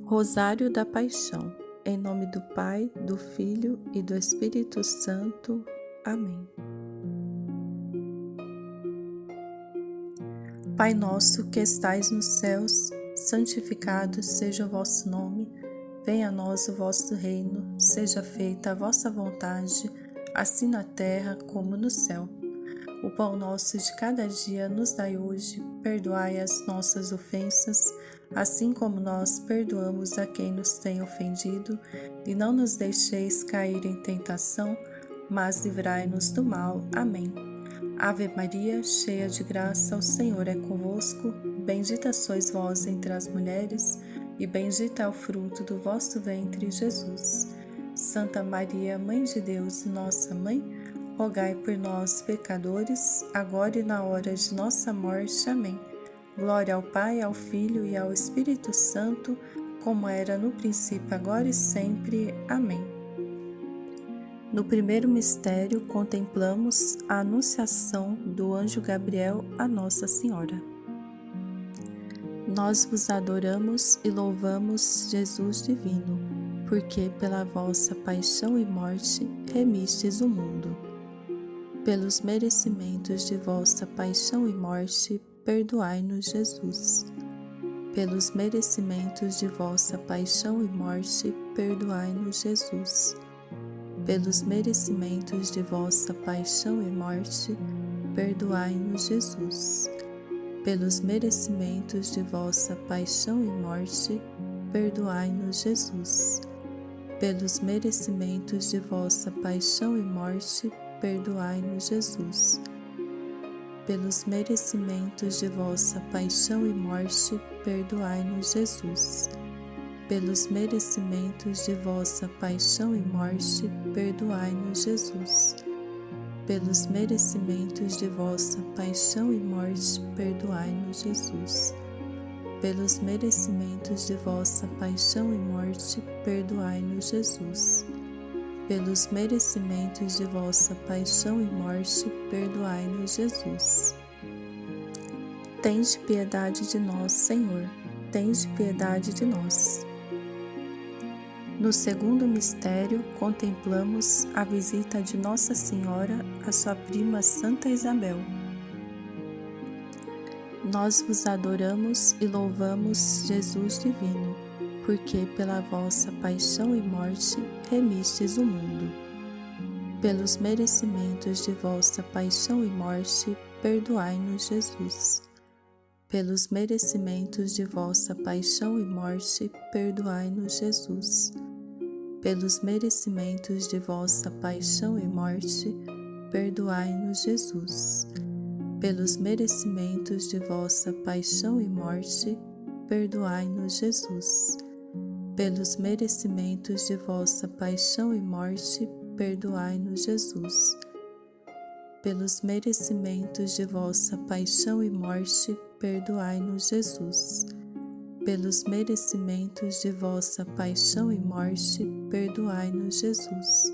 Rosário da Paixão, em nome do Pai, do Filho e do Espírito Santo. Amém. Pai nosso que estais nos céus, santificado seja o vosso nome. Venha a nós o vosso reino, seja feita a vossa vontade, assim na terra como no céu. O pão nosso de cada dia nos dai hoje, perdoai as nossas ofensas, assim como nós perdoamos a quem nos tem ofendido, e não nos deixeis cair em tentação, mas livrai-nos do mal. Amém. Ave Maria, cheia de graça, o Senhor é convosco, bendita sois vós entre as mulheres, e bendito é o fruto do vosso ventre, Jesus. Santa Maria, Mãe de Deus e nossa Mãe, rogai por nós, pecadores, agora e na hora de nossa morte. Amém. Glória ao Pai, ao Filho e ao Espírito Santo, como era no princípio, agora e sempre. Amém. No primeiro mistério, contemplamos a anunciação do anjo Gabriel a Nossa Senhora. Nós vos adoramos e louvamos, Jesus divino, porque pela vossa paixão e morte remistes o mundo. Pelos merecimentos de vossa paixão e morte, perdoai-nos, Jesus. Pelos merecimentos de vossa paixão e morte, perdoai-nos, Jesus. Pelos merecimentos de vossa paixão e morte, perdoai-nos, Jesus. Pelos merecimentos de vossa paixão e morte, perdoai-nos, Jesus. Pelos merecimentos de vossa paixão e morte, perdoai-nos, Jesus. Pelos merecimentos de vossa paixão e morte, perdoai-nos, Jesus. Pelos merecimentos de vossa paixão e morte, perdoai-nos, Jesus. Pelos merecimentos de vossa paixão e morte, perdoai-nos, Jesus. Pelos merecimentos de vossa paixão e morte, perdoai-nos, Jesus. Pelos merecimentos de vossa paixão e morte, perdoai-nos, Jesus. Tende piedade de nós, Senhor, tende piedade de nós. No segundo mistério, contemplamos a visita de Nossa Senhora à sua prima Santa Isabel. Nós vos adoramos e louvamos, Jesus divino, porque pela vossa paixão e morte remistes o mundo. Pelos merecimentos de vossa paixão e morte, perdoai-nos, Jesus. Pelos merecimentos de vossa paixão e morte, perdoai-nos, Jesus. Pelos merecimentos de vossa paixão e morte, perdoai-nos, Jesus. Pelos merecimentos de vossa paixão e morte, perdoai-nos, Jesus. Pelos merecimentos de vossa paixão e morte, perdoai-nos, Jesus. Pelos merecimentos de vossa paixão e morte, perdoai-nos, Jesus. Pelos merecimentos de vossa paixão e morte, perdoai-nos, Jesus.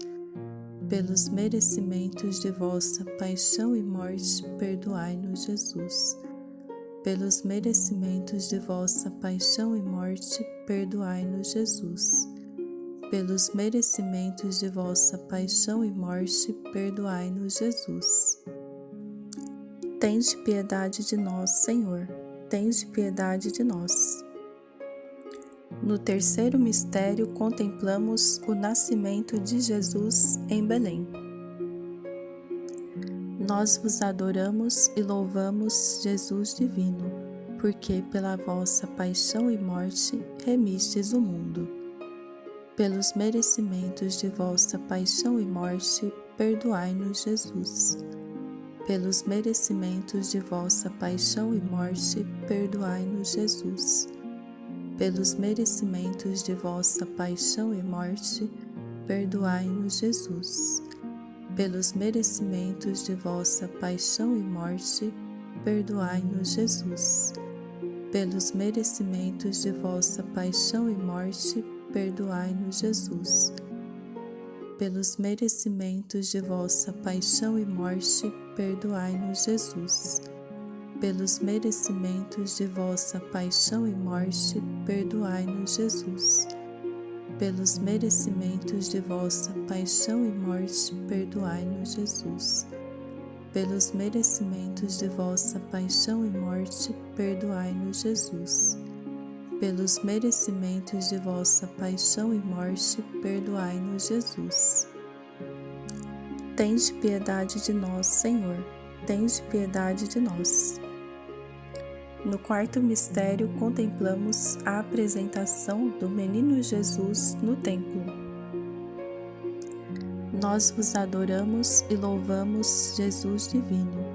Pelos merecimentos de vossa paixão e morte, perdoai-nos, Jesus. Pelos merecimentos de vossa paixão e morte, perdoai-nos, Jesus. Pelos merecimentos de vossa paixão e morte, perdoai-nos, Jesus. Tende piedade de nós, Senhor, tende piedade de nós. No terceiro mistério, contemplamos o nascimento de Jesus em Belém. Nós vos adoramos e louvamos, Jesus divino, porque pela vossa paixão e morte remistes o mundo. Pelos merecimentos de vossa paixão e morte, perdoai-nos, Jesus. Pelos merecimentos de vossa paixão e morte, perdoai-nos, Jesus. Pelos merecimentos de vossa paixão e morte, perdoai-nos, Jesus. Pelos merecimentos de vossa paixão e morte, perdoai-nos, Jesus. Pelos merecimentos de vossa paixão e morte, perdoai-nos, Jesus. Pelos merecimentos de vossa paixão e morte, perdoai-nos, Jesus. pelos merecimentos de vossa paixão e morte, perdoai-nos, Jesus. Pelos merecimentos de vossa paixão e morte, perdoai-nos, Jesus. Pelos merecimentos de vossa paixão e morte, perdoai-nos, Jesus. Pelos merecimentos de vossa paixão e morte, perdoai-nos, Jesus. Tende piedade de nós, Senhor, tende piedade de nós. No quarto mistério, contemplamos a apresentação do menino Jesus no templo. Nós vos adoramos e louvamos, Jesus divino,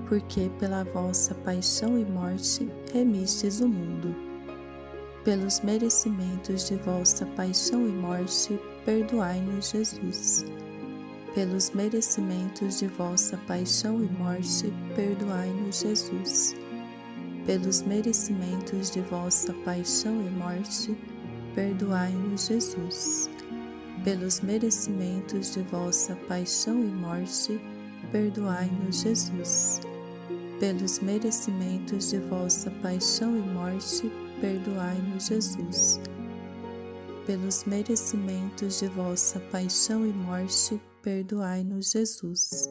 porque pela vossa paixão e morte remistes o mundo. Pelos merecimentos de vossa paixão e morte, perdoai-nos, Jesus. Pelos merecimentos de vossa paixão e morte, perdoai-nos, Jesus. Pelos merecimentos de vossa paixão e morte, perdoai-nos, Jesus. Pelos merecimentos de vossa paixão e morte, perdoai-nos, Jesus. Pelos merecimentos de vossa paixão e morte, perdoai-nos, Jesus. Pelos merecimentos de vossa paixão e morte, perdoai-nos, Jesus.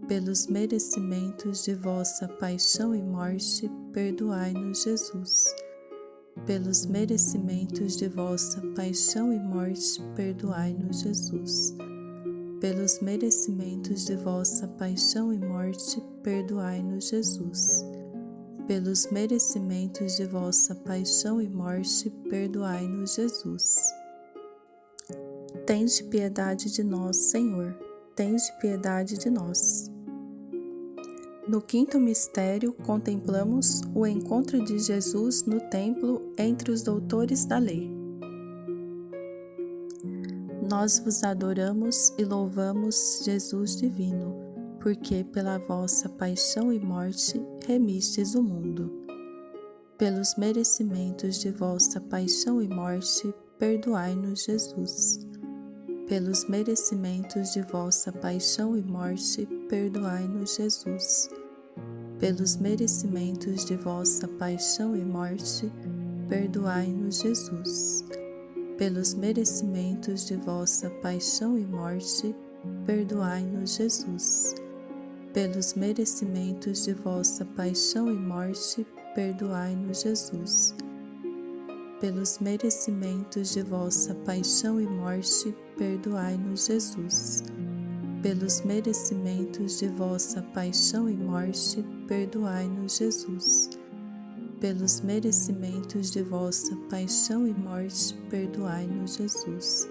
Pelos merecimentos de vossa paixão e morte, perdoai-nos, Jesus. Pelos merecimentos de vossa paixão e morte, perdoai-nos, Jesus. Pelos merecimentos de vossa paixão e morte, perdoai-nos, Jesus. Pelos merecimentos de vossa paixão e morte, perdoai-nos, Jesus. Tende piedade de nós, Senhor, tende piedade de nós. No quinto mistério, contemplamos o encontro de Jesus no templo entre os doutores da lei. Nós vos adoramos e louvamos, Jesus divino, porque pela vossa paixão e morte remistes o mundo. Pelos merecimentos de vossa paixão e morte, perdoai-nos, Jesus. Pelos merecimentos de vossa paixão e morte, perdoai-nos, Jesus. Pelos merecimentos de vossa paixão e morte, perdoai-nos, Jesus. Pelos merecimentos de vossa paixão e morte, perdoai-nos, Jesus. Pelos merecimentos de vossa paixão e morte, perdoai-nos, Jesus. Pelos merecimentos de vossa paixão e morte, perdoai-nos, Jesus. Pelos merecimentos de vossa paixão e morte, perdoai-nos, Jesus. Pelos merecimentos de vossa paixão e morte, perdoai-nos, Jesus.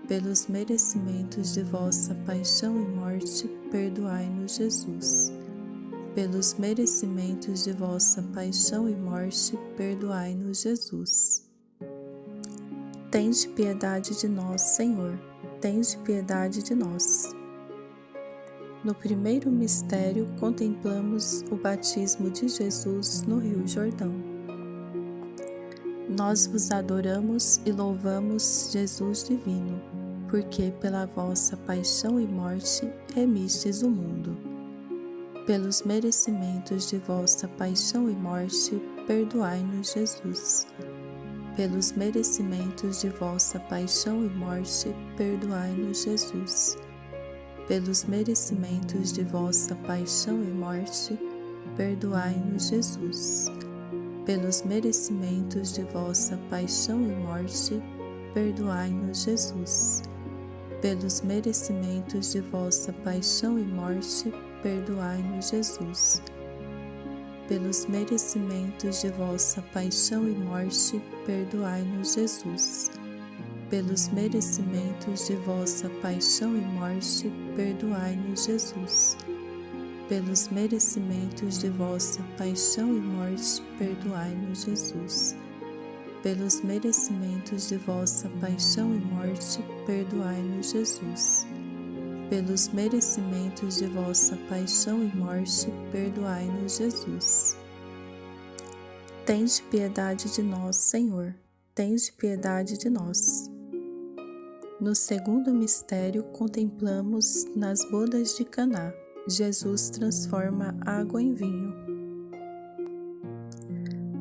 Pelos merecimentos de vossa paixão e morte, perdoai-nos, Jesus. Pelos merecimentos de vossa paixão e morte, perdoai-nos, Jesus. Tende piedade de nós, Senhor, tende piedade de nós. No primeiro mistério, contemplamos o batismo de Jesus no Rio Jordão. Nós vos adoramos e louvamos, Jesus divino, porque pela vossa paixão e morte remistes o mundo. Pelos merecimentos de vossa paixão e morte, perdoai-nos, Jesus. Pelos merecimentos de vossa paixão e morte, perdoai-nos, Jesus. Pelos merecimentos de vossa paixão e morte, perdoai-nos, Jesus. Pelos merecimentos de vossa paixão e morte, perdoai-nos, Jesus. Pelos merecimentos de vossa paixão e morte, perdoai-nos, Jesus. Pelos merecimentos de vossa paixão e morte, perdoai-nos, Jesus. Pelos merecimentos de vossa paixão e morte, perdoai-nos, Jesus. Pelos merecimentos de vossa paixão e morte, perdoai-nos, Jesus. Pelos merecimentos de vossa paixão e morte, perdoai-nos, Jesus. Pelos merecimentos de vossa paixão e morte, perdoai-nos, Jesus. Tende piedade de nós, Senhor, tende piedade de nós. No segundo mistério, contemplamos nas bodas de Caná. Jesus transforma água em vinho.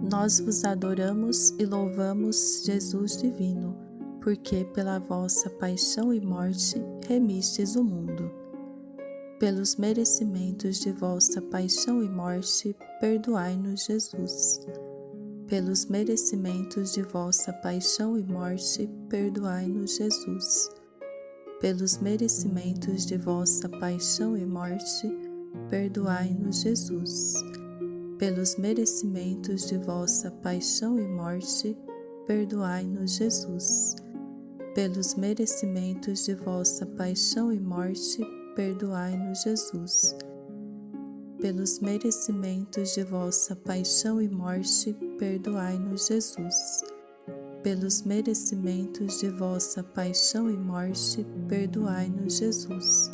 Nós vos adoramos e louvamos, Jesus divino, porque pela vossa paixão e morte remistes o mundo. Pelos merecimentos de vossa paixão e morte, perdoai-nos, Jesus. Pelos merecimentos de vossa paixão e morte, perdoai-nos, Jesus. Pelos merecimentos de vossa paixão e morte, perdoai-nos, Jesus. Pelos merecimentos de vossa paixão e morte, perdoai-nos, Jesus. Pelos merecimentos de vossa paixão e morte, perdoai-nos, Jesus. Pelos merecimentos de vossa paixão e morte, perdoai-nos, Jesus. Pelos merecimentos de vossa paixão e morte, perdoai-nos, Jesus.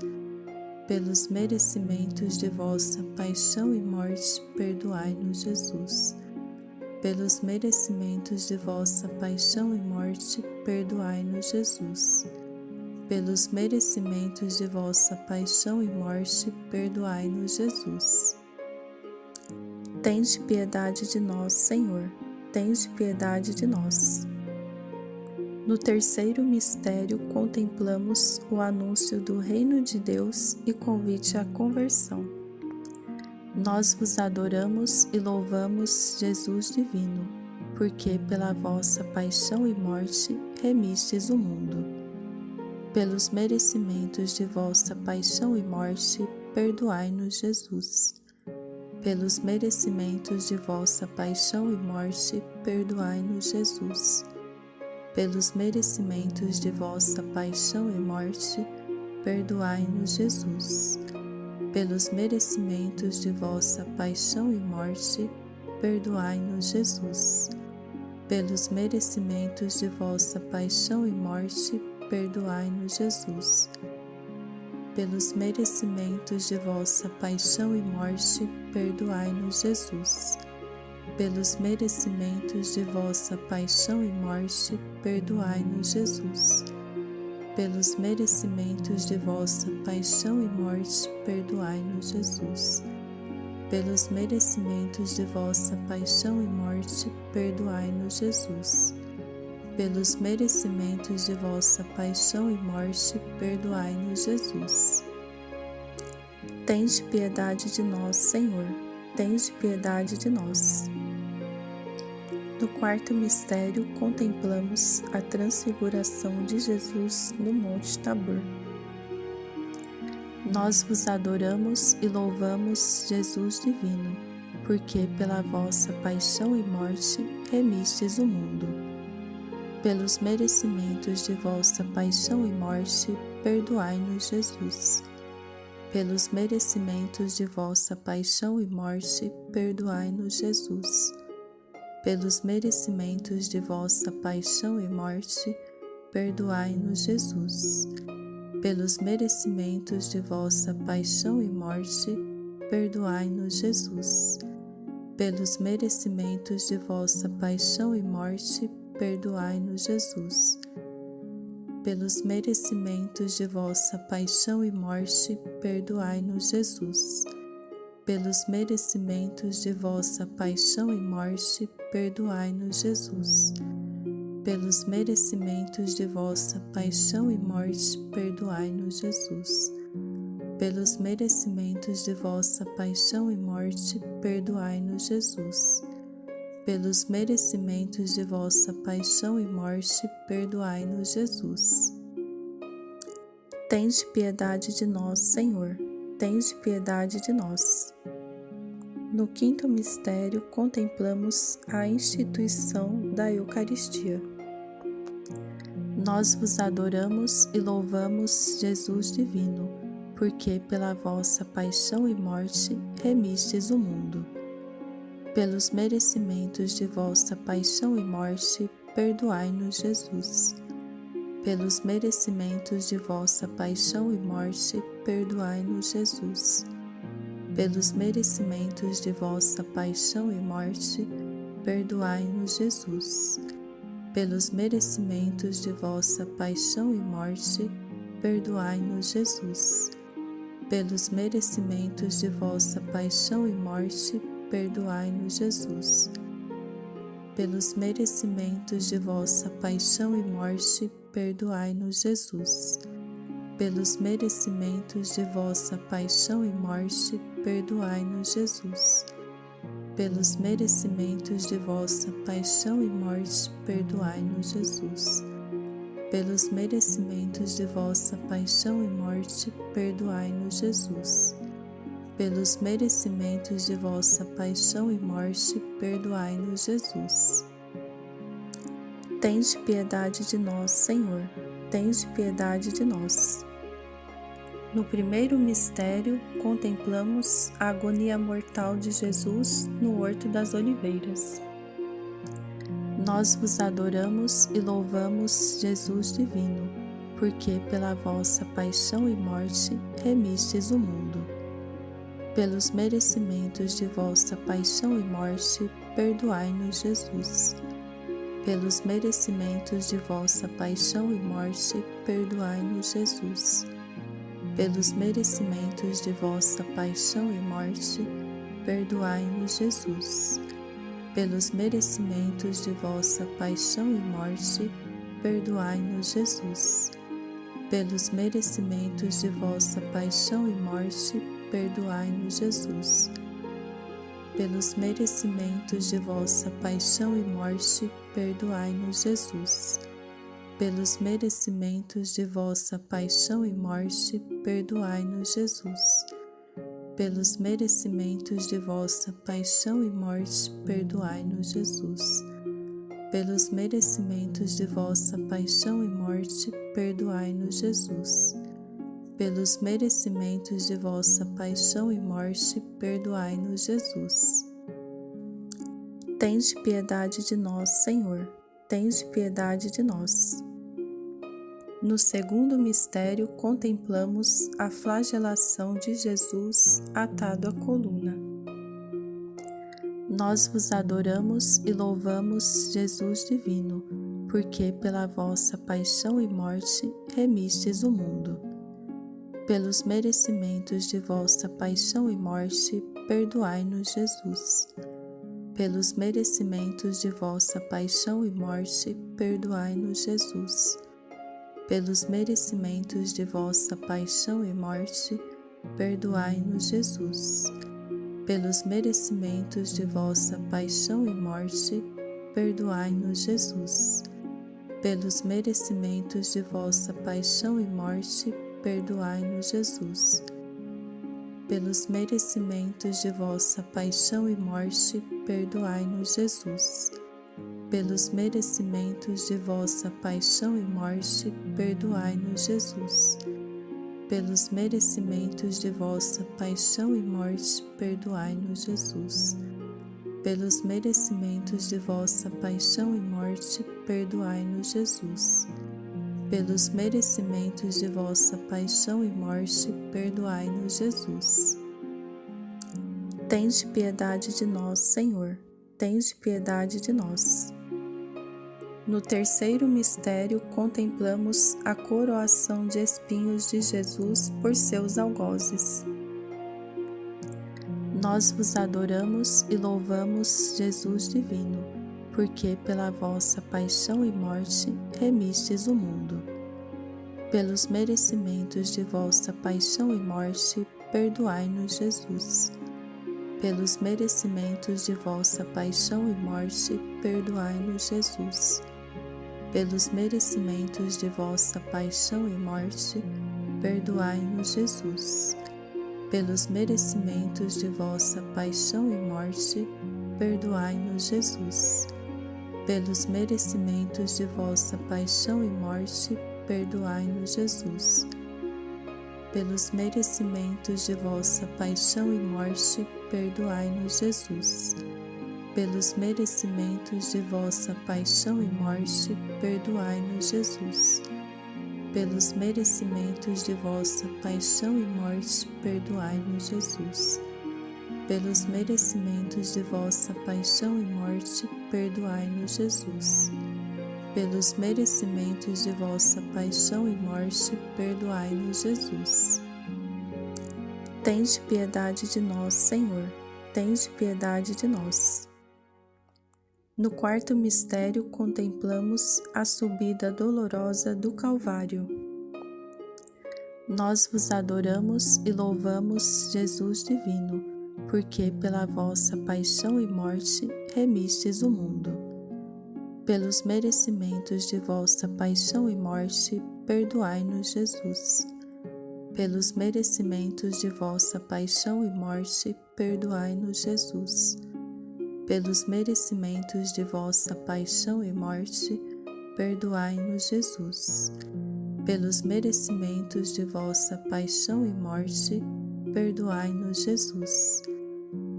Pelos merecimentos de vossa paixão e morte, perdoai-nos, Jesus. Pelos merecimentos de vossa paixão e morte, perdoai-nos, Jesus. Pelos merecimentos de vossa paixão e morte, perdoai-nos, Jesus. Tende piedade de nós, Senhor, tende piedade de nós. No terceiro mistério, contemplamos o anúncio do Reino de Deus e convite à conversão. Nós vos adoramos e louvamos, Jesus divino, porque pela vossa paixão e morte remistes o mundo. Pelos merecimentos de vossa paixão e morte, perdoai-nos, Jesus. Pelos merecimentos de vossa paixão e morte, perdoai-nos, Jesus. Pelos merecimentos de vossa paixão e morte, perdoai-nos, Jesus. Pelos merecimentos de vossa paixão e morte, perdoai-nos, Jesus. Pelos merecimentos de vossa paixão e morte, perdoai-nos, Jesus. Pelos merecimentos de vossa paixão e morte, perdoai-nos, Jesus. Pelos merecimentos de vossa paixão e morte, perdoai-nos, Jesus. Pelos merecimentos de vossa paixão e morte, perdoai-nos, Jesus. Pelos merecimentos de vossa paixão e morte, perdoai-nos, Jesus. Pelos merecimentos de vossa paixão e morte, perdoai-nos, Jesus. Tende piedade de nós, Senhor, tende piedade de nós. No quarto mistério, contemplamos a transfiguração de Jesus no Monte Tabor. Nós vos adoramos e louvamos, Jesus divino, porque pela vossa paixão e morte remistes o mundo. Pelos merecimentos de vossa paixão e morte, perdoai-nos, Jesus. Pelos merecimentos de vossa paixão e morte, perdoai-nos, Jesus. Pelos merecimentos de vossa paixão e morte, perdoai-nos, Jesus. Pelos merecimentos de vossa paixão e morte, perdoai-nos, Jesus. Pelos merecimentos de vossa paixão e morte, perdoai-nos, Jesus. Pelos merecimentos de vossa paixão e morte, perdoai-nos, Jesus. Pelos merecimentos de vossa paixão e morte, perdoai-nos, Jesus. Pelos merecimentos de vossa paixão e morte, perdoai-nos, Jesus. Pelos merecimentos de vossa paixão e morte, perdoai-nos, Jesus. Pelos merecimentos de vossa paixão e morte, perdoai-nos, Jesus. Tende piedade de nós, Senhor, tende piedade de nós. No quinto mistério, contemplamos a instituição da Eucaristia. Nós vos adoramos e louvamos, Jesus divino, porque pela vossa paixão e morte remistes o mundo. Pelos merecimentos de vossa paixão e morte, perdoai-nos, Jesus. Pelos merecimentos de vossa paixão e morte, perdoai-nos, Jesus. Pelos merecimentos de vossa paixão e morte, perdoai-nos, Jesus. Pelos merecimentos de vossa paixão e morte, perdoai-nos, Jesus. Pelos merecimentos de vossa paixão e morte, perdoai-nos, Jesus. Pelos merecimentos de vossa paixão e morte, perdoai-nos, Jesus. Pelos merecimentos de vossa paixão e morte, perdoai-nos, Jesus. Pelos merecimentos de vossa paixão e morte, perdoai-nos, Jesus. Pelos merecimentos de vossa paixão e morte, perdoai-nos, Jesus. Pelos merecimentos de vossa paixão e morte, perdoai-nos, Jesus. Tende piedade de nós, Senhor, tende piedade de nós. No primeiro mistério, contemplamos a agonia mortal de Jesus no Horto das Oliveiras. Nós vos adoramos e louvamos, Jesus divino, porque pela vossa paixão e morte remistes o mundo. Pelos merecimentos de vossa paixão e morte, perdoai-nos, Jesus. Pelos merecimentos de vossa paixão e morte, perdoai-nos, Jesus. Pelos merecimentos de vossa paixão e morte, perdoai-nos, Jesus. Pelos merecimentos de vossa paixão e morte, perdoai-nos, Jesus. Pelos merecimentos de vossa paixão e morte, perdoai-nos, Jesus. Pelos merecimentos de vossa paixão e morte, perdoai-nos, Jesus. Pelos merecimentos de vossa paixão e morte, perdoai-nos, Jesus. Pelos merecimentos de vossa paixão e morte, perdoai-nos, Jesus. Pelos merecimentos de vossa paixão e morte, perdoai-nos, Jesus. Pelos merecimentos de vossa paixão e morte, perdoai-nos, Jesus. Tende piedade de nós, Senhor, tende piedade de nós. No segundo mistério, contemplamos a flagelação de Jesus atado à coluna. Nós vos adoramos e louvamos, Jesus divino, porque pela vossa paixão e morte remistes o mundo. Pelos merecimentos de vossa paixão e morte, perdoai-nos, Jesus. Pelos merecimentos de vossa paixão e morte, perdoai-nos, Jesus. Pelos merecimentos de vossa paixão e morte, perdoai-nos, Jesus. Pelos merecimentos de vossa paixão e morte, perdoai-nos, Jesus. Pelos merecimentos de vossa paixão e morte, perdoai-nos, Jesus. Pelos merecimentos de vossa paixão e morte, perdoai-nos, Jesus. Pelos merecimentos de vossa paixão e morte, perdoai-nos, Jesus. Pelos merecimentos de vossa paixão e morte, perdoai-nos, Jesus. Pelos merecimentos de vossa paixão e morte, perdoai-nos, Jesus. Pelos merecimentos de vossa paixão e morte, perdoai-nos, Jesus. Tende piedade de nós, Senhor, tende piedade de nós. No terceiro mistério, contemplamos a coroação de espinhos de Jesus por seus algozes. Nós vos adoramos e louvamos, Jesus divino, porque pela vossa paixão e morte remistes o mundo. Pelos merecimentos de vossa paixão e morte, perdoai-nos, Jesus. Pelos merecimentos de vossa paixão e morte, perdoai-nos, Jesus. Pelos merecimentos de vossa paixão e morte, perdoai-nos, Jesus. Pelos merecimentos de vossa paixão e morte, perdoai-nos, Jesus. Pelos merecimentos de vossa paixão e morte, perdoai-nos, Jesus. Pelos merecimentos de vossa paixão e morte, perdoai-nos, Jesus. Pelos merecimentos de vossa paixão e morte, perdoai-nos, Jesus. Pelos merecimentos de vossa paixão e morte, perdoai-nos, Jesus. Pelos merecimentos de vossa paixão e morte, perdoai-nos, Jesus. Pelos merecimentos de vossa paixão e morte, perdoai-nos, Jesus. Tende piedade de nós, Senhor, tende piedade de nós. No quarto mistério, contemplamos a subida dolorosa do Calvário. Nós vos adoramos e louvamos, Jesus divino, porque pela vossa paixão e morte remistes o mundo. Pelos merecimentos de vossa paixão e morte, perdoai-nos, Jesus. Pelos merecimentos de vossa paixão e morte, perdoai-nos, Jesus. Pelos merecimentos de vossa paixão e morte, perdoai-nos, Jesus. Pelos merecimentos de vossa paixão e morte, perdoai-nos, Jesus.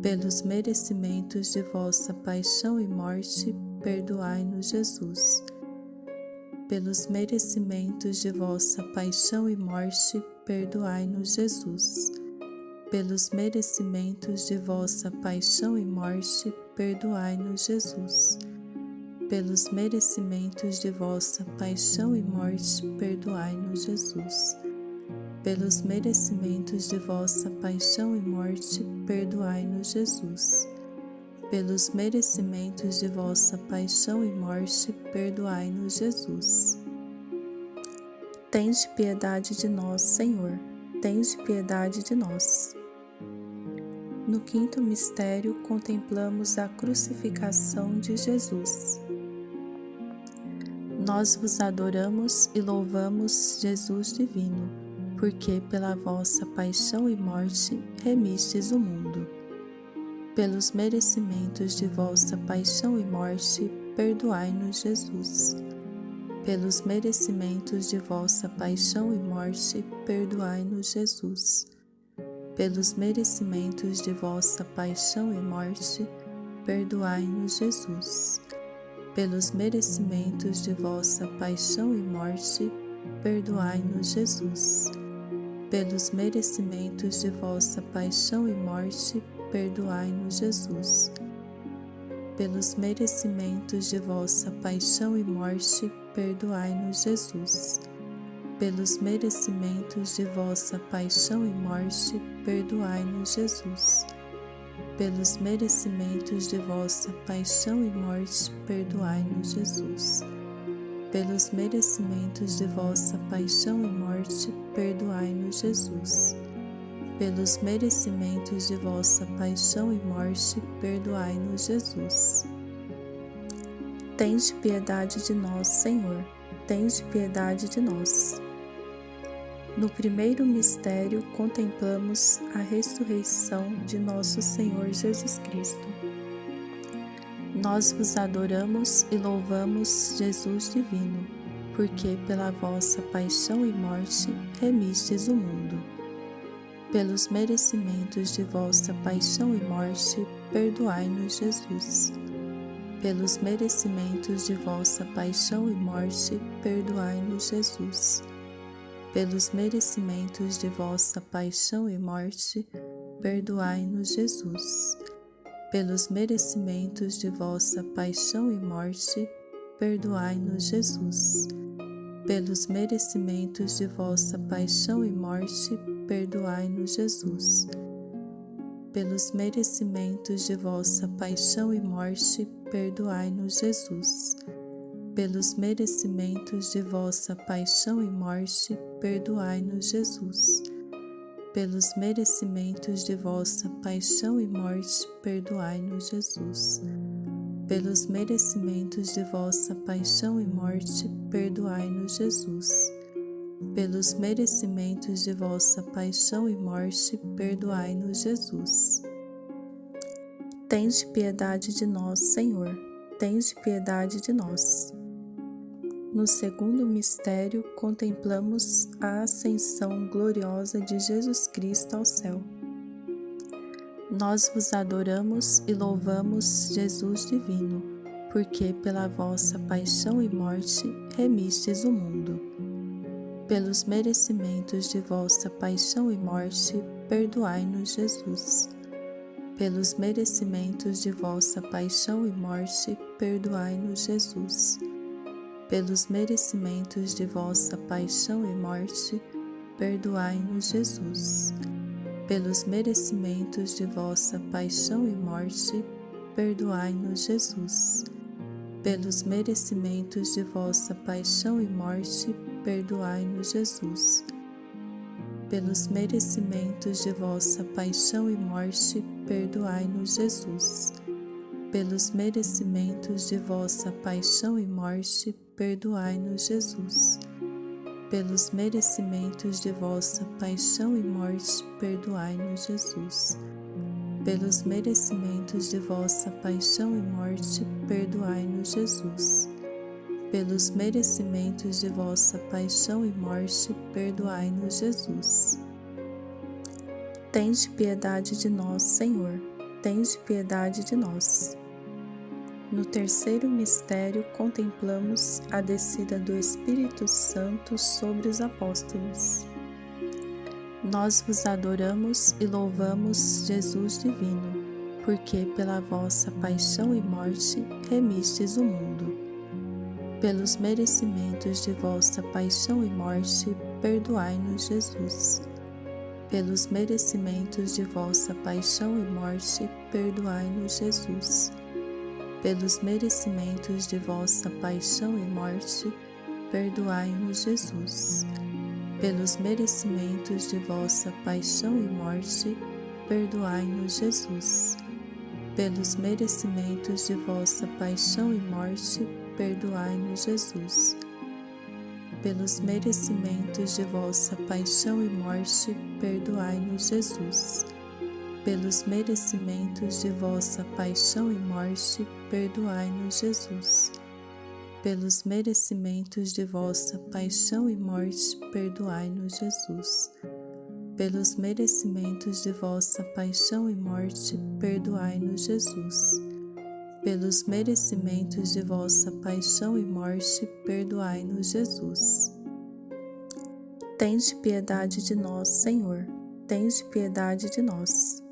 Pelos merecimentos de vossa paixão e morte, perdoai-nos, Jesus. Pelos merecimentos de vossa paixão e morte, perdoai-nos, Jesus. Pelos merecimentos de vossa paixão e morte, perdoai-nos, Jesus. Pelos merecimentos de vossa paixão e morte, perdoai-nos, Jesus. Pelos merecimentos de vossa paixão e morte, perdoai-nos, Jesus. Pelos merecimentos de vossa paixão e morte, perdoai-nos, Jesus. Tende piedade de nós, Senhor, tende piedade de nós. No quinto mistério, contemplamos a crucificação de Jesus. Nós vos adoramos e louvamos, Jesus divino, porque pela vossa paixão e morte remistes o mundo. Pelos merecimentos de vossa paixão e morte, perdoai-nos, Jesus. Pelos merecimentos de vossa paixão e morte, perdoai-nos, Jesus. Pelos merecimentos de vossa paixão e morte, perdoai-nos, Jesus. Pelos merecimentos de vossa paixão e morte, perdoai-nos, Jesus. Pelos merecimentos de vossa paixão e morte, perdoai-nos, Jesus. Pelos merecimentos de vossa paixão e morte, perdoai-nos, Jesus. Pelos merecimentos de vossa paixão e morte, perdoai-nos, Jesus. Pelos merecimentos de vossa paixão e morte, perdoai-nos, Jesus. Pelos merecimentos de vossa paixão e morte, perdoai-nos, Jesus. Pelos merecimentos de vossa paixão e morte, perdoai-nos, Jesus. Tende piedade de nós, Senhor, tende piedade de nós. No primeiro mistério, contemplamos a ressurreição de nosso Senhor Jesus Cristo. Nós vos adoramos e louvamos, Jesus divino, porque pela vossa paixão e morte remistes o mundo. Pelos merecimentos de vossa paixão e morte, perdoai-nos, Jesus. Pelos merecimentos de vossa paixão e morte, perdoai-nos, Jesus. Pelos merecimentos de vossa paixão e morte, perdoai-nos, Jesus. Pelos merecimentos de vossa paixão e morte, perdoai-nos, Jesus. Pelos merecimentos de vossa paixão e morte, perdoai-nos, Jesus. Pelos merecimentos de vossa paixão e morte, perdoai-nos, Jesus. Pelos merecimentos de vossa paixão e morte, perdoai-nos, Jesus. Pelos merecimentos de vossa paixão e morte, perdoai-nos, Jesus. Pelos merecimentos de vossa paixão e morte, perdoai-nos, Jesus. Pelos merecimentos de vossa paixão e morte, perdoai-nos, Jesus. Tende piedade de nós, Senhor, tende piedade de nós. No segundo mistério, contemplamos a ascensão gloriosa de Jesus Cristo ao céu. Nós vos adoramos e louvamos, Jesus divino, porque pela vossa paixão e morte remistes o mundo. Pelos merecimentos de vossa paixão e morte, perdoai-nos, Jesus. Pelos merecimentos de vossa paixão e morte, perdoai-nos, Jesus. Pelos merecimentos de vossa paixão e morte, perdoai-nos, Jesus. Pelos merecimentos de vossa paixão e morte, perdoai-nos, Jesus. Pelos merecimentos de vossa paixão e morte, perdoai-nos, Jesus. Pelos merecimentos de vossa paixão e morte, perdoai-nos, Jesus. Pelos merecimentos de vossa paixão e morte, perdoai-nos, Jesus. Pelos merecimentos de vossa paixão e morte, perdoai-nos, Jesus. Pelos merecimentos de vossa paixão e morte, perdoai-nos, Jesus. Pelos merecimentos de vossa paixão e morte, perdoai-nos, Jesus. Tende piedade de nós, Senhor, tende piedade de nós. No terceiro mistério, contemplamos a descida do Espírito Santo sobre os apóstolos. Nós vos adoramos e louvamos, Jesus divino, porque pela vossa paixão e morte remistes o mundo. Pelos merecimentos de vossa paixão e morte, perdoai-nos, Jesus. Pelos merecimentos de vossa paixão e morte, perdoai-nos, Jesus. Pelos merecimentos de vossa paixão e morte, perdoai-nos, Jesus. Pelos merecimentos de vossa paixão e morte, perdoai-nos, Jesus. Pelos merecimentos de vossa paixão e morte, perdoai-nos, Jesus. Pelos merecimentos de vossa paixão e morte, perdoai-nos, Jesus. Pelos merecimentos de vossa paixão e morte, perdoai-nos, Jesus. Pelos merecimentos de vossa paixão e morte, perdoai-nos, Jesus. Pelos merecimentos de vossa paixão e morte, perdoai-nos, Jesus. Pelos merecimentos de vossa paixão e morte, perdoai-nos, Jesus. Tende piedade de nós, Senhor, tende piedade de nós.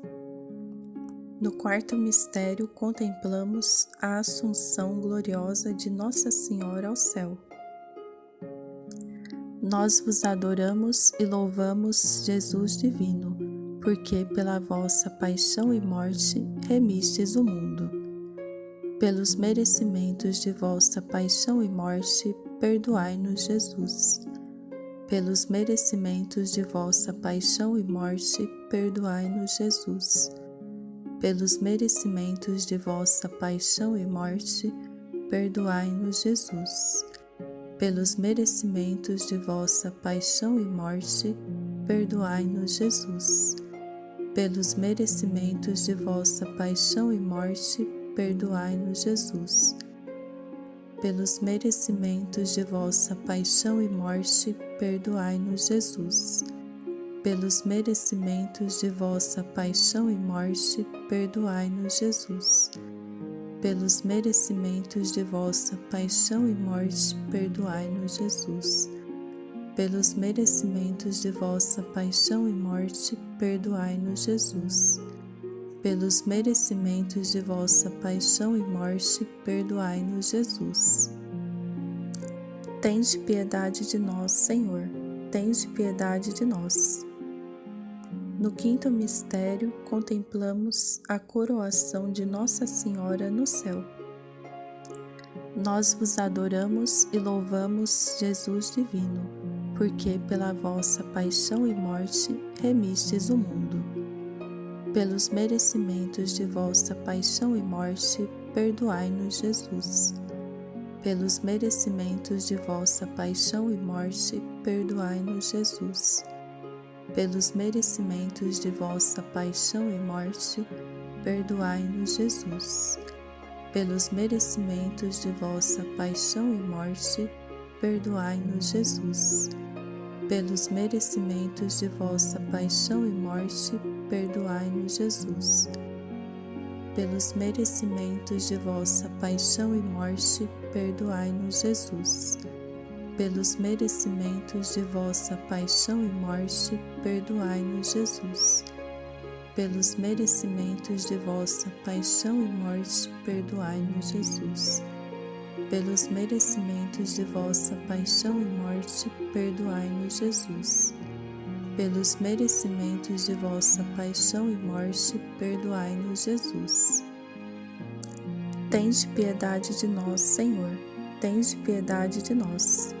No quarto mistério, contemplamos a Assunção gloriosa de Nossa Senhora ao céu. Nós vos adoramos e louvamos, Jesus divino, porque pela vossa paixão e morte remistes o mundo. Pelos merecimentos de vossa paixão e morte, perdoai-nos, Jesus. Pelos merecimentos de vossa paixão e morte, perdoai-nos, Jesus. Pelos merecimentos de vossa paixão e morte, perdoai-nos, Jesus. Pelos merecimentos de vossa paixão e morte, perdoai-nos, Jesus. Pelos merecimentos de vossa paixão e morte, perdoai-nos, Jesus. Pelos merecimentos de vossa paixão e morte, perdoai-nos, Jesus. Pelos merecimentos de vossa paixão e morte, perdoai-nos, Jesus. Pelos merecimentos de vossa paixão e morte, perdoai-nos, Jesus. Pelos merecimentos de vossa paixão e morte, perdoai-nos, Jesus. Pelos merecimentos de vossa paixão e morte, perdoai-nos, Jesus. Tende piedade de nós, Senhor, tende piedade de nós. No quinto mistério, contemplamos a coroação de Nossa Senhora no céu. Nós vos adoramos e louvamos, Jesus divino, porque pela vossa paixão e morte remistes o mundo. Pelos merecimentos de vossa paixão e morte, perdoai-nos, Jesus. Pelos merecimentos de vossa paixão e morte, perdoai-nos, Jesus. Pelos merecimentos de vossa paixão e morte, perdoai-nos, Jesus. Pelos merecimentos de vossa paixão e morte, perdoai-nos, Jesus. Pelos merecimentos de vossa paixão e morte, perdoai-nos, Jesus. Pelos merecimentos de vossa paixão e morte, perdoai-nos, Jesus. Pelos merecimentos de vossa paixão e morte, perdoai-nos, Jesus. Pelos merecimentos de vossa paixão e morte, perdoai-nos, Jesus. Pelos merecimentos de vossa paixão e morte, perdoai-nos, Jesus. Pelos merecimentos de vossa paixão e morte, perdoai-nos, Jesus. tende piedade de nós, Senhor, tende piedade de nós.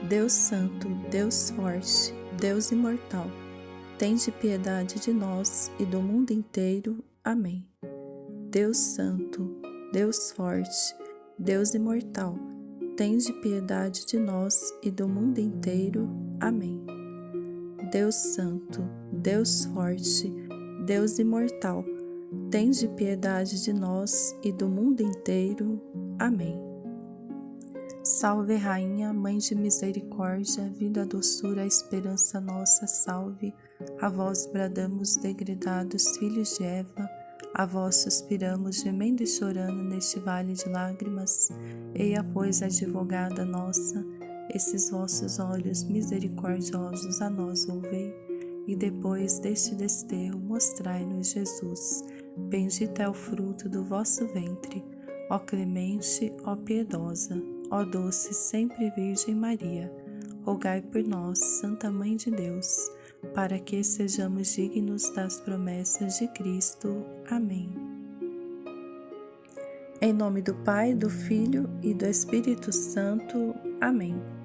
Deus Santo, Deus Forte, Deus Imortal, tende piedade de nós e do mundo inteiro. Amém. Deus Santo, Deus Forte, Deus Imortal, tende piedade de nós e do mundo inteiro. Amém. Deus Santo, Deus Forte, Deus Imortal, tende piedade de nós e do mundo inteiro. Amém. Salve, Rainha, Mãe de Misericórdia, vida, doçura, esperança nossa, salve. A vós bradamos, degredados filhos de Eva, a vós suspiramos, gemendo e chorando neste vale de lágrimas. Eia, pois, advogada nossa, esses vossos olhos misericordiosos a nós volvei, e depois deste desterro mostrai-nos Jesus. Bendito é o fruto do vosso ventre, ó clemente, ó piedosa, ó doce sempre Virgem Maria. Rogai por nós, Santa Mãe de Deus, para que sejamos dignos das promessas de Cristo. Amém. Em nome do Pai, do Filho e do Espírito Santo. Amém.